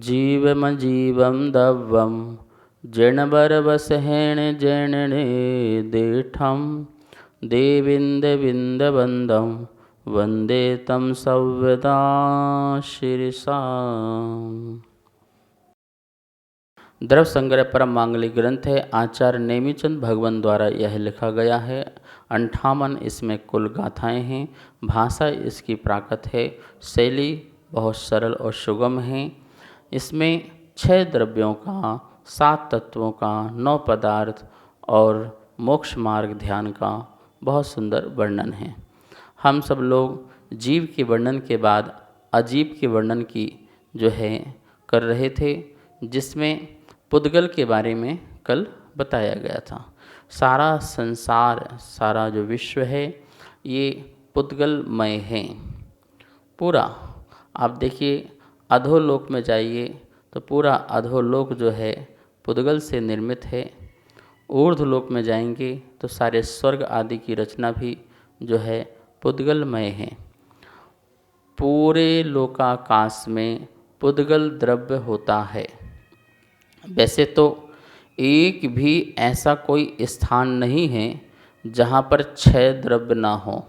जीवमजीवं दव्वं जिणबरवसहेण जैणने दीठं देविन्दविन्दवन्दं वन्दे तं सव्यदा शिरसा। द्रव्य संग्रह परम मांगलिक ग्रंथ है। आचार्य नेमिचंद भगवान द्वारा यह लिखा गया है। 58 इसमें कुल गाथाएं हैं। भाषा इसकी प्राकृत है। शैली बहुत सरल और सुगम है। इसमें 6 द्रव्यों का, 7 तत्वों का, 9 पदार्थ और मोक्ष मार्ग ध्यान का बहुत सुंदर वर्णन है। हम सब लोग जीव के वर्णन के बाद अजीव के वर्णन की जो है कर रहे थे, जिसमें पुद्गल के बारे में कल बताया गया था। सारा संसार, सारा जो विश्व है, ये पुद्गलमय है पूरा। आप देखिए, अधोलोक में जाइए तो पूरा अधोलोक जो है पुद्गल से निर्मित है। ऊर्ध्वलोक में जाएंगे तो सारे स्वर्ग आदि की रचना भी जो है पुद्गलमय है। पूरे लोकाकाश में पुद्गल द्रव्य होता है। वैसे तो एक भी ऐसा कोई स्थान नहीं है जहाँ पर 6 द्रव्य ना हो।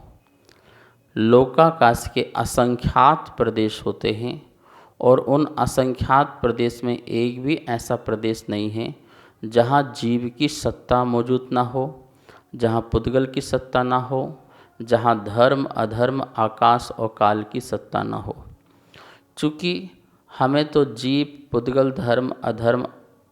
लोकाकाश के असंख्यात प्रदेश होते हैं और उन असंख्यात प्रदेश में एक भी ऐसा प्रदेश नहीं है जहाँ जीव की सत्ता मौजूद ना हो, जहाँ पुद्गल की सत्ता ना हो, जहाँ धर्म अधर्म आकाश और काल की सत्ता ना हो। चूँकि हमें तो जीव पुद्गल धर्म अधर्म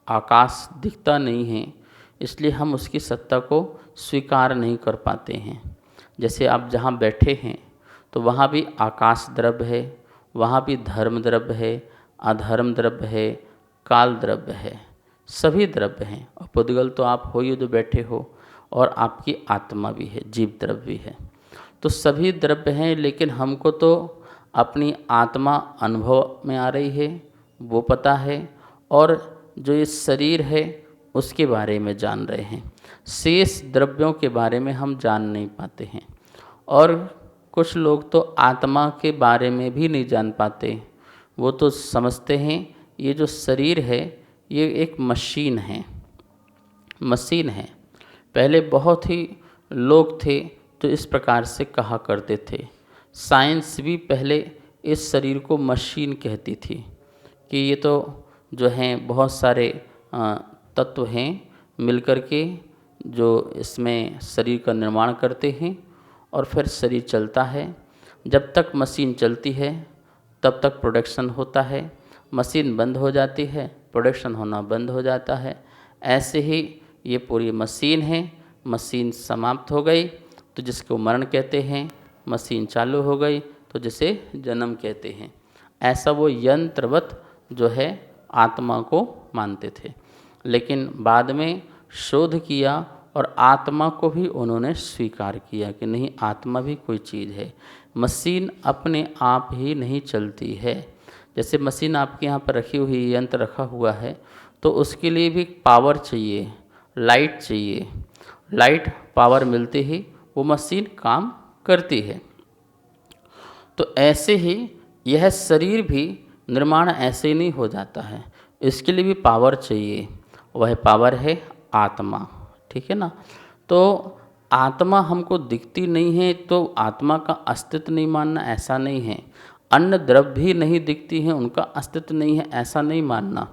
आकाश दिखता नहीं है, इसलिए हम उसकी सत्ता को स्वीकार नहीं कर पाते हैं। जैसे आप जहाँ बैठे हैं तो वहाँ भी आकाश द्रव्य है, वहाँ भी धर्म द्रव्य है, अधर्म द्रव्य है, काल द्रव्य है, सभी द्रव्य हैं। और पुद्गल तो आप हो ही जो बैठे हो, और आपकी आत्मा भी है, जीव द्रव्य भी है। तो सभी द्रव्य हैं, लेकिन हमको तो अपनी आत्मा अनुभव में आ रही है, वो पता है, और जो ये शरीर है उसके बारे में जान रहे हैं। शेष द्रव्यों के बारे में हम जान नहीं पाते हैं। और कुछ लोग तो आत्मा के बारे में भी नहीं जान पाते। वो तो समझते हैं ये जो शरीर है ये एक मशीन है, मशीन है। पहले बहुत ही लोग थे तो इस प्रकार से कहा करते थे। साइंस भी पहले इस शरीर को मशीन कहती थी कि ये तो जो हैं बहुत सारे तत्व हैं मिलकर के जो इसमें शरीर का निर्माण करते हैं, और फिर शरीर चलता है। जब तक मशीन चलती है तब तक प्रोडक्शन होता है। मशीन बंद हो जाती है, प्रोडक्शन होना बंद हो जाता है। ऐसे ही ये पूरी मशीन है। मशीन समाप्त हो गई तो जिसको मरण कहते हैं, मशीन चालू हो गई तो जिसे जन्म कहते हैं। ऐसा वो यंत्रवत जो है आत्मा को मानते थे। लेकिन बाद में शोध किया और आत्मा को भी उन्होंने स्वीकार किया कि नहीं, आत्मा भी कोई चीज़ है। मशीन अपने आप ही नहीं चलती है। जैसे मशीन आपके यहाँ पर रखी हुई, यंत्र रखा हुआ है, तो उसके लिए भी पावर चाहिए, लाइट चाहिए। लाइट पावर मिलते ही वो मशीन काम करती है। तो ऐसे ही यह शरीर भी निर्माण ऐसे ही नहीं हो जाता है, इसके लिए भी पावर चाहिए। वह पावर है आत्मा, ठीक है ना। तो आत्मा हमको दिखती नहीं है तो आत्मा का अस्तित्व नहीं मानना, ऐसा नहीं है। अन्य द्रव्य भी नहीं दिखती हैं, उनका अस्तित्व नहीं है, ऐसा नहीं मानना।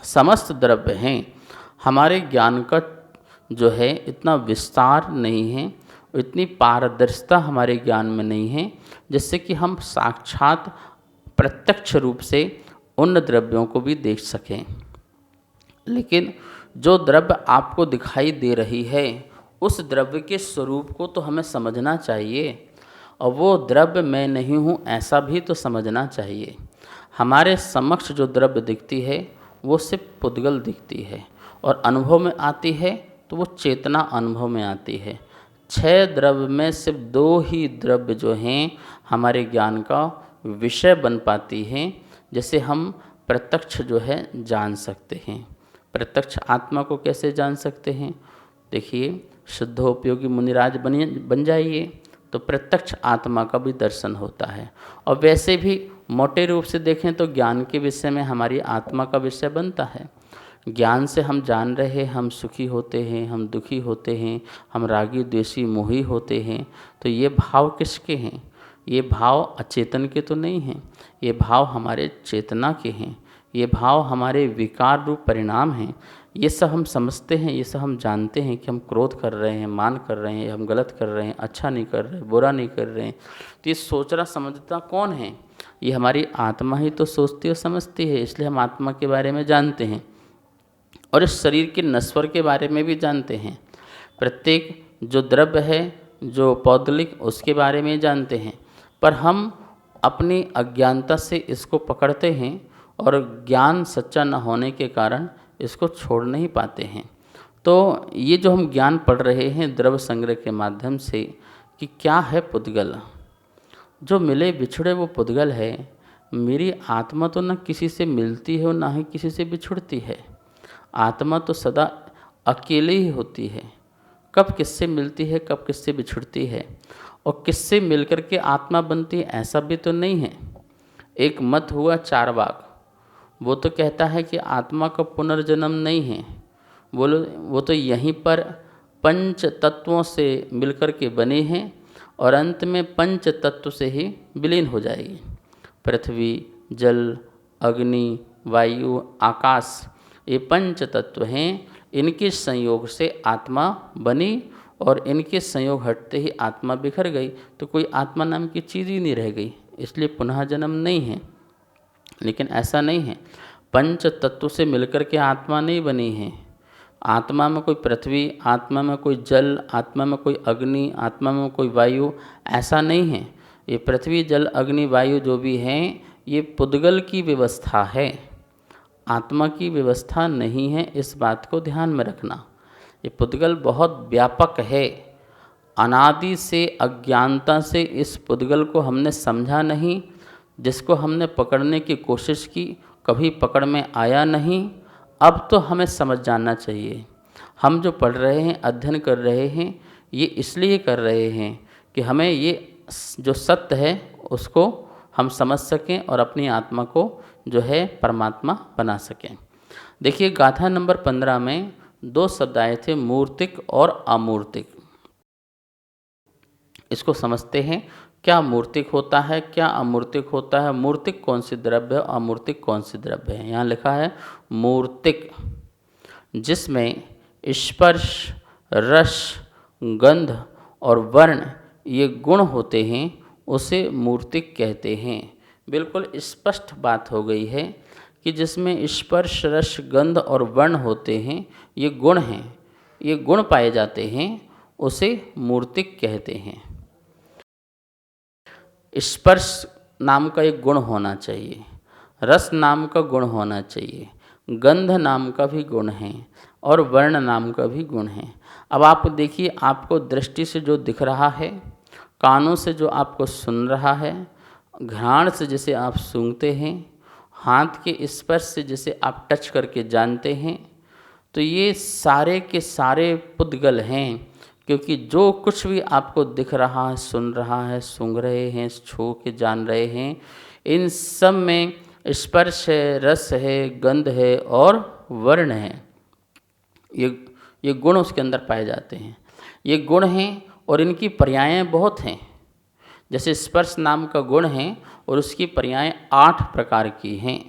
समस्त द्रव्य हैं। हमारे ज्ञान का जो है इतना विस्तार नहीं है, इतनी पारदर्शिता हमारे ज्ञान में नहीं है जिससे कि हम साक्षात प्रत्यक्ष रूप से उन द्रव्यों को भी देख सकें। लेकिन जो द्रव्य आपको दिखाई दे रही है उस द्रव्य के स्वरूप को तो हमें समझना चाहिए, और वो द्रव्य मैं नहीं हूँ ऐसा भी तो समझना चाहिए। हमारे समक्ष जो द्रव्य दिखती है वो सिर्फ पुद्गल दिखती है, और अनुभव में आती है तो वो चेतना अनुभव में आती है। 6 द्रव्य में सिर्फ 2 ही द्रव्य जो हैं हमारे ज्ञान का विषय बन पाती हैं, जैसे हम प्रत्यक्ष जो है जान सकते हैं। प्रत्यक्ष आत्मा को कैसे जान सकते हैं? देखिए, शुद्धोपयोगी मुनिराज बन जाइए तो प्रत्यक्ष आत्मा का भी दर्शन होता है। और वैसे भी मोटे रूप से देखें तो ज्ञान के विषय में हमारी आत्मा का विषय बनता है। ज्ञान से हम जान रहे हैं, हम सुखी होते हैं, हम दुखी होते हैं, हम रागी द्वेषी मोही होते हैं। तो ये भाव किसके हैं? ये भाव अचेतन के तो नहीं हैं, ये भाव हमारे चेतना के हैं, ये भाव हमारे विकार रूप परिणाम हैं। ये सब हम समझते हैं, ये सब हम जानते हैं कि हम क्रोध कर रहे हैं, मान कर रहे हैं, हम गलत कर रहे हैं, अच्छा नहीं कर रहे, बुरा नहीं कर रहे हैं। तो ये सोचना समझता कौन है? ये हमारी आत्मा ही तो सोचती और समझती है, इसलिए हम आत्मा के बारे में जानते हैं और इस शरीर के नश्वर के बारे में भी जानते हैं। प्रत्येक जो द्रव्य है, जो पौधलिक, उसके बारे में जानते हैं, पर हम अपनी अज्ञानता से इसको पकड़ते हैं और ज्ञान सच्चा न होने के कारण इसको छोड़ नहीं पाते हैं। तो ये जो हम ज्ञान पढ़ रहे हैं द्रव्य संग्रह के माध्यम से कि क्या है पुद्गल, जो मिले बिछड़े वो पुद्गल है। मेरी आत्मा तो न किसी से मिलती है और ना ही किसी से बिछुड़ती है। आत्मा तो सदा अकेले ही होती है। कब किससे मिलती है, कब किससे बिछुड़ती है और किससे मिलकर के आत्मा बनती है, ऐसा भी तो नहीं है। एक मत हुआ चारवाक, वो तो कहता है कि आत्मा का पुनर्जन्म नहीं है। वो तो यहीं पर पंच तत्वों से मिलकर के बने हैं और अंत में पंच तत्व से ही विलीन हो जाएगी। पृथ्वी, जल, अग्नि, वायु, आकाश, ये पंच तत्व हैं। इनके संयोग से आत्मा बनी और इनके संयोग हटते ही आत्मा बिखर गई। तो कोई आत्मा नाम की चीज़ ही नहीं रह गई, इसलिए पुनः जन्म नहीं है। लेकिन ऐसा नहीं है, पंच तत्व से मिलकर के आत्मा नहीं बनी है। आत्मा में कोई पृथ्वी, आत्मा में कोई जल, आत्मा में कोई अग्नि, आत्मा में कोई वायु, ऐसा नहीं है। ये पृथ्वी, जल, अग्नि, वायु जो भी हैं, ये पुद्गल की व्यवस्था है, आत्मा की व्यवस्था नहीं है। इस बात को ध्यान में रखना। ये पुद्गल बहुत व्यापक है। अनादि से अज्ञानता से इस पुद्गल को हमने समझा नहीं, जिसको हमने पकड़ने की कोशिश की, कभी पकड़ में आया नहीं। अब तो हमें समझ जाना चाहिए। हम जो पढ़ रहे हैं, अध्ययन कर रहे हैं, ये इसलिए कर रहे हैं कि हमें ये जो सत्य है उसको हम समझ सकें और अपनी आत्मा को जो है परमात्मा बना सकें। देखिए गाथा नंबर 15 में 2 शब्द आए थे, मूर्तिक और अमूर्तिक। इसको समझते हैं, क्या मूर्तिक होता है, क्या अमूर्तिक होता है। मूर्तिक कौन सी द्रव्य है, अमूर्तिक कौन सी द्रव्य है। यहाँ लिखा है मूर्तिक, जिसमें स्पर्श, रस, गंध और वर्ण ये गुण होते हैं, उसे मूर्तिक कहते हैं। बिल्कुल स्पष्ट बात हो गई है कि जिसमें स्पर्श, रस, गंध और वर्ण होते हैं, ये गुण हैं, ये गुण पाए जाते हैं, उसे मूर्तिक कहते हैं। स्पर्श नाम का एक गुण होना चाहिए, रस नाम का गुण होना चाहिए, गंध नाम का भी गुण है और वर्ण नाम का भी गुण है। अब आप देखिए, आपको दृष्टि से जो दिख रहा है, कानों से जो आपको सुन रहा है, घ्राण से जिसे आप सूंघते हैं, हाथ के स्पर्श से जिसे आप टच करके जानते हैं, तो ये सारे के सारे पुद्गल हैं। क्योंकि जो कुछ भी आपको दिख रहा है, सुन रहा है, सूंघ रहे हैं, छू के जान रहे हैं, इन सब में स्पर्श है, रस है, गंध है और वर्ण है। ये गुण उसके अंदर पाए जाते हैं। ये गुण हैं और इनकी पर्यायें बहुत हैं। जैसे स्पर्श नाम का गुण है और उसकी पर्यायें 8 प्रकार की हैं।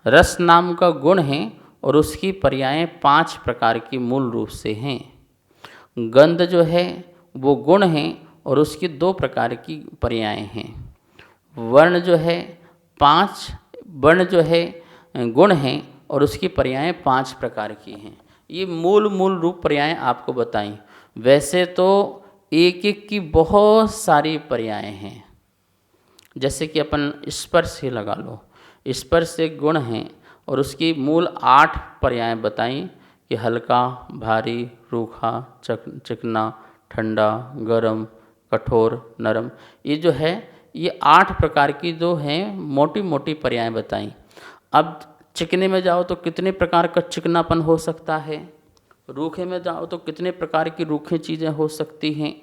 रस नाम का गुण है और उसकी पर्यायें 5 प्रकार की मूल रूप से हैं। गंध जो है वो गुण है और उसकी 2 प्रकार की पर्यायें हैं। वर्ण जो है 5 वर्ण जो है गुण हैं और उसकी पर्यायें 5 प्रकार की हैं। ये मूल रूप पर्यायें आपको बताई। वैसे तो एक एक की बहुत सारी पर्यायें हैं। जैसे कि अपन स्पर्श ही लगा लो, स्पर्श एक गुण है और उसकी मूल 8 पर्यायें बताई कि हल्का, भारी, रूखा, चिकना, ठंडा, गरम, कठोर, नरम। ये जो है ये 8 प्रकार की जो हैं मोटी मोटी पर्यायें बताई। अब चिकने में जाओ तो कितने प्रकार का चिकनापन हो सकता है, रूखे में जाओ तो कितने प्रकार की रूखी चीज़ें हो सकती हैं।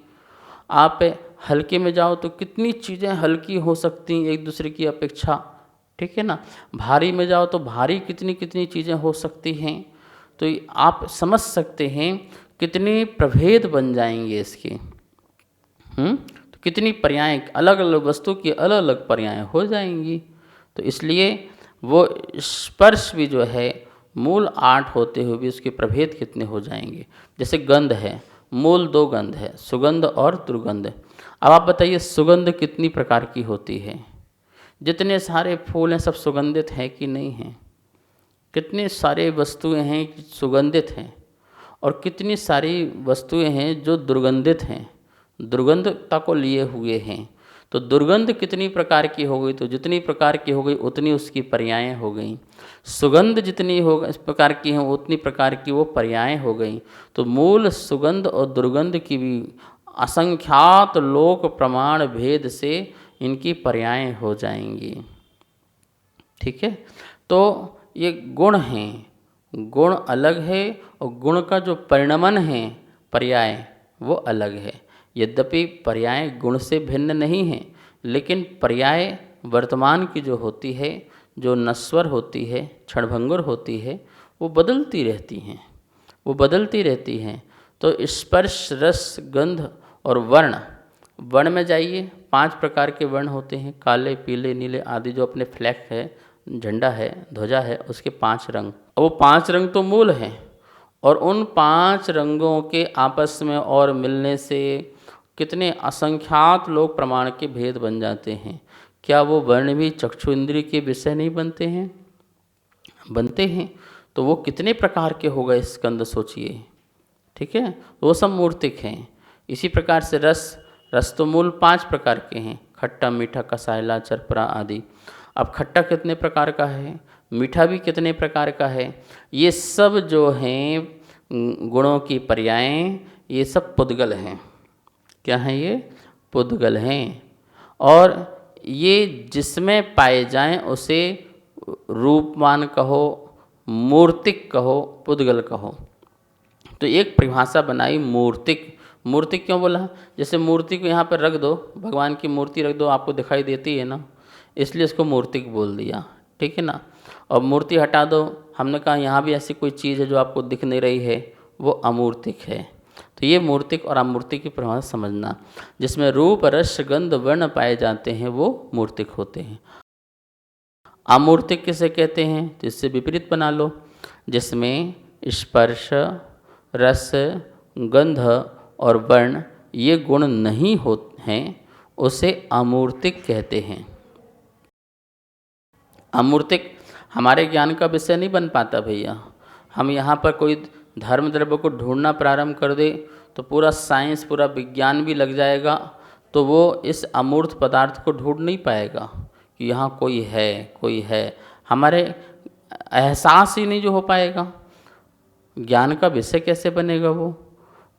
आप हल्के में जाओ तो कितनी चीज़ें हल्की हो सकती हैं एक दूसरे की अपेक्षा, ठीक है ना। भारी में जाओ तो भारी कितनी कितनी चीज़ें हो सकती हैं। तो आप समझ सकते हैं कितने प्रभेद बन जाएंगे इसके। तो कितनी पर्यायें, अलग अलग वस्तु की अलग अलग पर्यायें हो जाएंगी। तो इसलिए वो स्पर्श भी जो है मूल 8 होते हुए भी उसके प्रभेद कितने हो जाएंगे। जैसे गंध है, मूल 2 गंध है, सुगंध और दुर्गंध। अब आप बताइए सुगंध कितनी प्रकार की होती है। जितने सारे फूल हैं सब सुगंधित हैं कि नहीं हैं। कितने सारे वस्तुएं हैं सुगंधित हैं और कितनी सारी वस्तुएं हैं जो दुर्गंधित हैं, दुर्गंधता को लिए हुए हैं। तो दुर्गंध कितनी प्रकार की हो गई, तो जितनी प्रकार की हो गई उतनी उसकी पर्यायें हो गई। सुगंध जितनी हो इस प्रकार की हैं उतनी प्रकार की वो पर्यायें हो गई। तो मूल सुगंध और दुर्गंध की भी असंख्यात लोक प्रमाण भेद से इनकी पर्यायें हो जाएंगी, ठीक है। तो ये गुण हैं, गुण अलग है और गुण का जो परिणमन है पर्याय वो अलग है। यद्यपि पर्याय गुण से भिन्न नहीं है, लेकिन पर्याय वर्तमान की जो होती है, जो नश्वर होती है, क्षणभंगुर होती है, वो बदलती रहती हैं, वो बदलती रहती हैं। तो स्पर्श, रस, गंध और वर्ण। वर्ण में जाइए, 5 प्रकार के वर्ण होते हैं, काले, पीले, नीले आदि। जो अपने फ्लैग है, झंडा है, ध्वजा है, उसके 5 रंग। वो 5 रंग तो मूल हैं और उन 5 रंगों के आपस में और मिलने से कितने असंख्यात लोक प्रमाण के भेद बन जाते हैं। क्या वो वर्ण भी चक्षु इंद्रिय के विषय नहीं बनते हैं? बनते हैं। तो वो कितने प्रकार के हो गए स्कंद सोचिए, ठीक है। वो सब मूर्तिक हैं। इसी प्रकार से रस, रस तो मूल 5 प्रकार के हैं, खट्टा, मीठा, कसायला, चरपरा आदि। अब खट्टा कितने प्रकार का है, मीठा भी कितने प्रकार का है। ये सब जो हैं गुणों की पर्यायें, ये सब पुद्गल हैं। क्या हैं ये? पुद्गल हैं। और ये जिसमें पाए जाएं उसे रूपमान कहो, मूर्तिक कहो, पुद्गल कहो। तो एक परिभाषा बनाई मूर्तिक। मूर्तिक क्यों बोला? जैसे मूर्ति को यहाँ पर रख दो, भगवान की मूर्ति रख दो, आपको दिखाई देती है ना, इसलिए इसको मूर्तिक बोल दिया, ठीक है ना। और मूर्ति हटा दो, हमने कहा यहाँ भी ऐसी कोई चीज़ है जो आपको दिख नहीं रही है, वो अमूर्तिक है। तो ये मूर्तिक और अमूर्तिक की परिभाषा समझना। जिसमें रूप, रस, गंध, वर्ण पाए जाते हैं वो मूर्तिक होते हैं। अमूर्तिक किसे कहते हैं? तो इससे विपरीत बना लो। जिसमें स्पर्श, रस, गंध और वर्ण ये गुण नहीं होते हैं उसे अमूर्तिक कहते हैं। अमूर्तिक हमारे ज्ञान का विषय नहीं बन पाता भैया। हम यहाँ पर कोई धर्म द्रव्य को ढूंढना प्रारंभ कर दे तो पूरा साइंस, पूरा विज्ञान भी लग जाएगा, तो वो इस अमूर्त पदार्थ को ढूंढ नहीं पाएगा कि यहाँ कोई है, कोई है। हमारे एहसास ही नहीं जो हो पाएगा, ज्ञान का विषय कैसे बनेगा वो।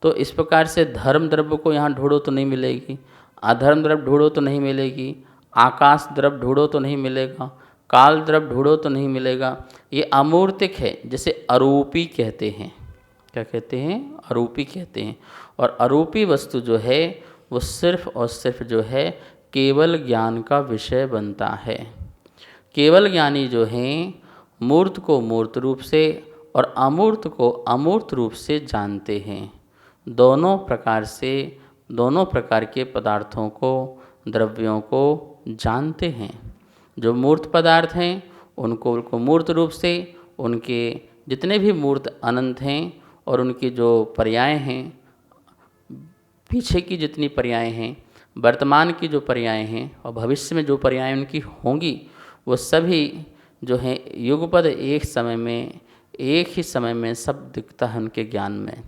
तो इस प्रकार से धर्म द्रव्य को यहाँ ढूंढो तो नहीं मिलेगी, अधर्म द्रव्य ढूंढो तो नहीं मिलेगी, आकाश द्रव्य ढूंढो तो नहीं मिलेगा, काल द्रव्य ढूंढो तो नहीं मिलेगा। ये अमूर्तिक है, जिसे अरूपी कहते हैं। क्या कहते हैं? अरूपी कहते हैं। और अरूपी वस्तु जो है वो सिर्फ और सिर्फ जो है केवल ज्ञान का विषय बनता है। केवल ज्ञानी जो हैं मूर्त को मूर्त रूप से और अमूर्त को अमूर्त रूप से जानते हैं। दोनों प्रकार से, दोनों प्रकार के पदार्थों को, द्रव्यों को जानते हैं। जो मूर्त पदार्थ हैं उनको मूर्त रूप से, उनके जितने भी मूर्त अनंत हैं और उनकी जो पर्याय हैं, पीछे की जितनी पर्याय हैं, वर्तमान की जो पर्याय हैं और भविष्य में जो पर्याय उनकी होंगी, वो सभी जो हैं युगपद एक समय में, एक ही समय में सब दिखता है उनके ज्ञान में।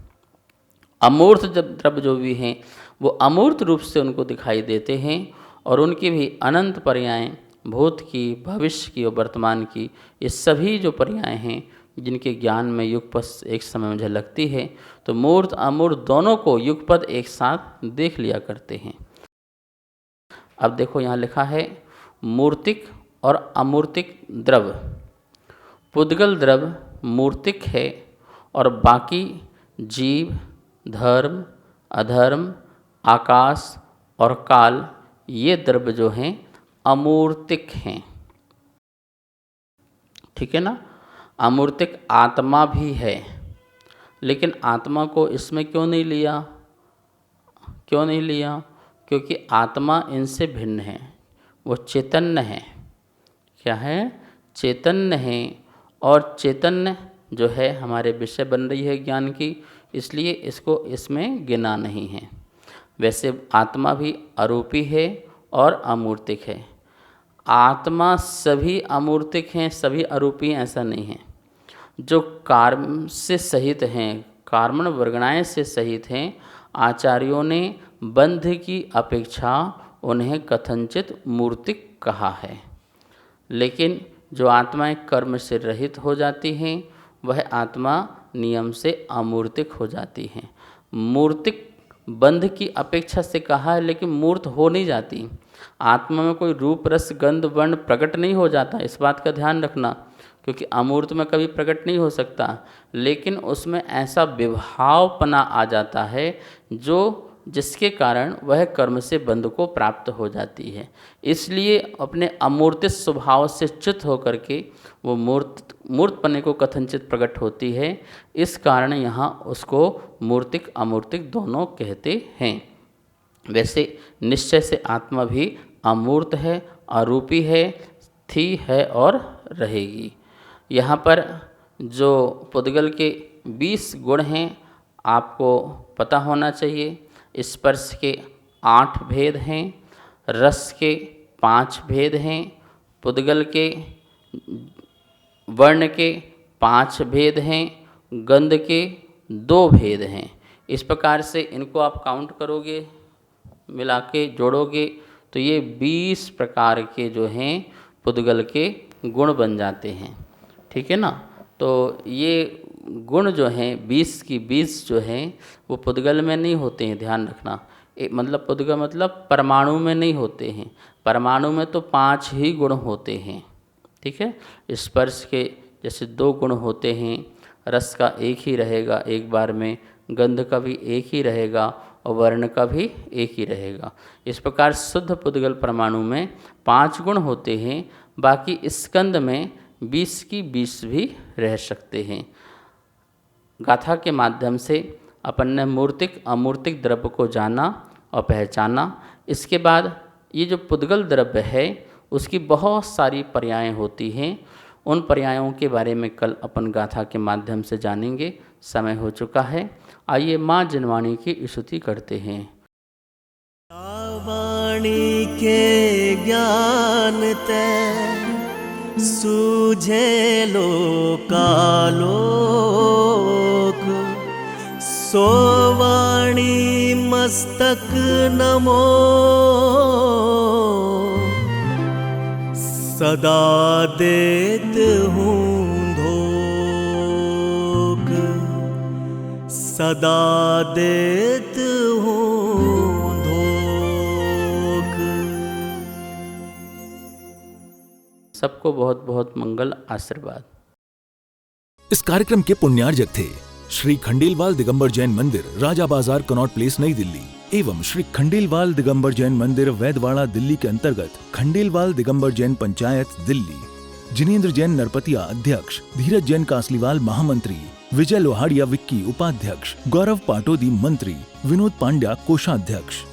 अमूर्त द्रव्य जो भी हैं वो अमूर्त रूप से उनको दिखाई देते हैं और उनकी भी अनंत पर्याय, भूत की, भविष्य की और वर्तमान की, ये सभी जो पर्याय हैं जिनके ज्ञान में युगपद एक समय में झलकती है, तो मूर्त अमूर्त दोनों को युगपद एक साथ देख लिया करते हैं। अब देखो यहाँ लिखा है मूर्तिक और अमूर्तिक द्रव्य। पुद्गल द्रव्य मूर्तिक है और बाकी जीव, धर्म, अधर्म, आकाश, और काल, ये द्रव्य जो हैं अमूर्तिक हैं। ठीक है ना। अमूर्तिक आत्मा भी है, लेकिन आत्मा को इसमें क्यों नहीं लिया? क्यों नहीं लिया? क्योंकि आत्मा इनसे भिन्न है, वो चैतन्य है। क्या है? चैतन्य है। और चैतन्य जो है हमारे विषय बन रही है ज्ञान की, इसलिए इसको इसमें गिना नहीं है। वैसे आत्मा भी अरूपी है और अमूर्तिक है। आत्मा सभी अमूर्तिक हैं, सभी अरूपी हैं, ऐसा नहीं है। जो कर्म से सहित हैं, कार्मण वर्गणाएँ से सहित हैं, आचार्यों ने बंध की अपेक्षा उन्हें कथनचित मूर्तिक कहा है। लेकिन जो आत्माएं कर्म से रहित हो जाती हैं, वह आत्मा नियम से अमूर्तिक हो जाती हैं। मूर्तिक बंध की अपेक्षा से कहा है, लेकिन मूर्त हो नहीं जाती। आत्मा में कोई रूप रस गंध वर्ण प्रकट नहीं हो जाता, इस बात का ध्यान रखना, क्योंकि अमूर्त में कभी प्रकट नहीं हो सकता। लेकिन उसमें ऐसा विभावपना आ जाता है जिसके कारण वह कर्म से बंध को प्राप्त हो जाती है। इसलिए अपने अमूर्तित स्वभाव से च्युत होकर के वो मूर्तपने को कथनचित प्रकट होती है। इस कारण यहाँ उसको मूर्तिक अमूर्तिक दोनों कहते हैं। वैसे निश्चय से आत्मा भी अमूर्त है, अरूपी है, थी, है और रहेगी। यहाँ पर जो पुद्गल के 20 गुण हैं आपको पता होना चाहिए। स्पर्श के 8 भेद हैं, रस के 5 भेद हैं, पुद्गल के वर्ण के 5 भेद हैं, गंध के 2 भेद हैं। इस प्रकार से इनको आप काउंट करोगे, मिला के जोड़ोगे, तो ये 20 प्रकार के जो हैं पुद्गल के गुण बन जाते हैं। ठीक है ना। तो ये गुण जो हैं 20 की 20 जो हैं वो पुद्गल में नहीं होते हैं, ध्यान रखना। मतलब पुद्गल मतलब परमाणु में नहीं होते हैं। परमाणु में तो 5 ही गुण होते हैं। ठीक है। स्पर्श के जैसे 2 गुण होते हैं, रस का 1 ही रहेगा एक बार में, गंध का भी 1 ही रहेगा और वर्ण का भी 1 ही रहेगा। इस प्रकार शुद्ध पुद्गल परमाणु में 5 गुण होते हैं। बाकी स्कंद में 20 की 20 भी रह सकते हैं। गाथा के माध्यम से अपन ने मूर्तिक अमूर्तिक द्रव्य को जाना और पहचाना। इसके बाद ये जो पुद्गल द्रव्य है उसकी बहुत सारी पर्यायें होती हैं। उन पर्यायों के बारे में कल अपन गाथा के माध्यम से जानेंगे। समय हो चुका है। आइए माँ जिनवाणी की स्तुति करते हैं। वाणी के ज्ञान ते सूझे लोकालोक, सोवाणी मस्तक नमो, सदा देत हूँ धोख, सदा देत हूँ धोख। सबको बहुत बहुत मंगल आशीर्वाद। इस कार्यक्रम के पुण्यार्जक थे श्री खंडेलवाल दिगंबर जैन मंदिर, राजा बाजार, कनॉट प्लेस, नई दिल्ली, एवं श्री खंडेलवाल दिगंबर जैन मंदिर, वैदवाड़ा, दिल्ली के अंतर्गत खंडेलवाल दिगंबर जैन पंचायत, दिल्ली। जिनेंद्र जैन नरपतिया अध्यक्ष, धीरज जैन कासलीवाल महामंत्री, विजय लोहाड़िया विक्की उपाध्यक्ष, गौरव पाटोदी मंत्री, विनोद पांड्या कोषाध्यक्ष।